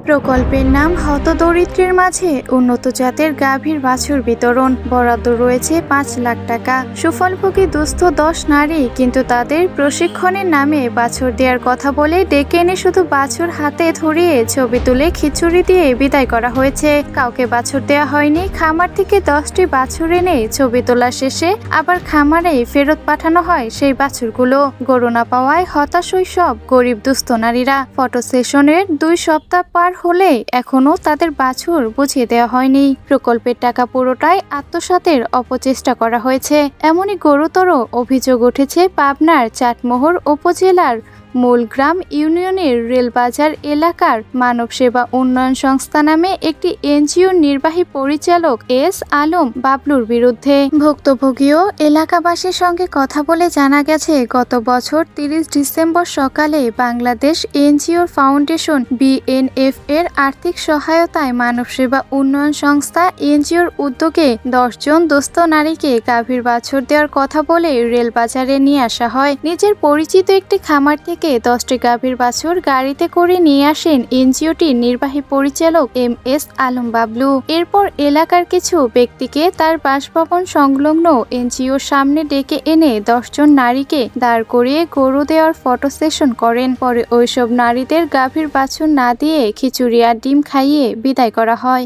প্রকল্পের নাম হতদরিদ্রের মাঝে উন্নত জাতের গাভীর বাছুর বিতরণ। বরাদ্দ রয়েছে ৫ লাখ টাকা। সুফলভোগী দুস্থ ১০ নারী, কিন্তু তাদের প্রশিক্ষণের নামে বাছুর দেওয়ার কথা বলে ডেকে এনে শুধু বাছুর হাতে ধরিয়ে ছবি তুলে খিচুড়ি দিয়ে বিদায় করা হয়েছে। কাউকে বাছুর দেওয়া হয়নি। খামার থেকে 10টি বাছুর এনে ছবি তোলা শেষে আবার খামারে ফেরত পাঠানো হয় সেই বাছুরগুলো। গরু না পাওয়ায় হতাশ ওই সব গরিব দুস্থ নারীরা। ফটো সেশনের 2 সপ্তাহ পার হলে এখনো তাদের বাছুর বুঝিয়ে দেওয়া হয়নি। প্রকল্পের টাকা পুরোটাই আত্মসাতের অপচেষ্টা করা হয়েছে, এমনই গুরুতর অভিযোগ উঠেছে পাবনার চাটমোহর উপজেলার মূলগ্রাম ইউনিয়নের রেলবাজার এলাকার মানব সেবা উন্নয়ন সংস্থা নামে একটি এনজিওর নির্বাহী পরিচালক এস আলম বাবলুর বিরুদ্ধে। ভুক্তভোগী ও এলাকাবাসীর সঙ্গে কথা বলে জানা গেছে, গত বছর 30 ডিসেম্বর সকালে বাংলাদেশ এনজিওর ফাউন্ডেশন BNF এর আর্থিক সহায়তায় মানব সেবা উন্নয়ন সংস্থা এনজিওর উদ্যোগে 10 জন দুস্থ নারীকে গাভীর বাছুর দেওয়ার কথা বলে রেলবাজারে নিয়ে আসা হয়। নিজের পরিচিত একটি খামার থেকে 10টি গাভীর বাছুর গাড়িতে করে নিয়ে আসেন এনজিওটির নির্বাহী পরিচালক MS আলম বাবলু। এরপর এলাকার কিছু ব্যক্তিকে তার বাসভবন সংলগ্ন এনজিওর সামনে ডেকে এনে 10 জন নারীকে দাঁড় করিয়ে গরু দেওয়ার ফটো সেশন করেন। পরে ওইসব নারীদের গাভীর বাছুর না দিয়ে খিচুড়ি আর ডিম খাইয়ে বিদায় করা হয়।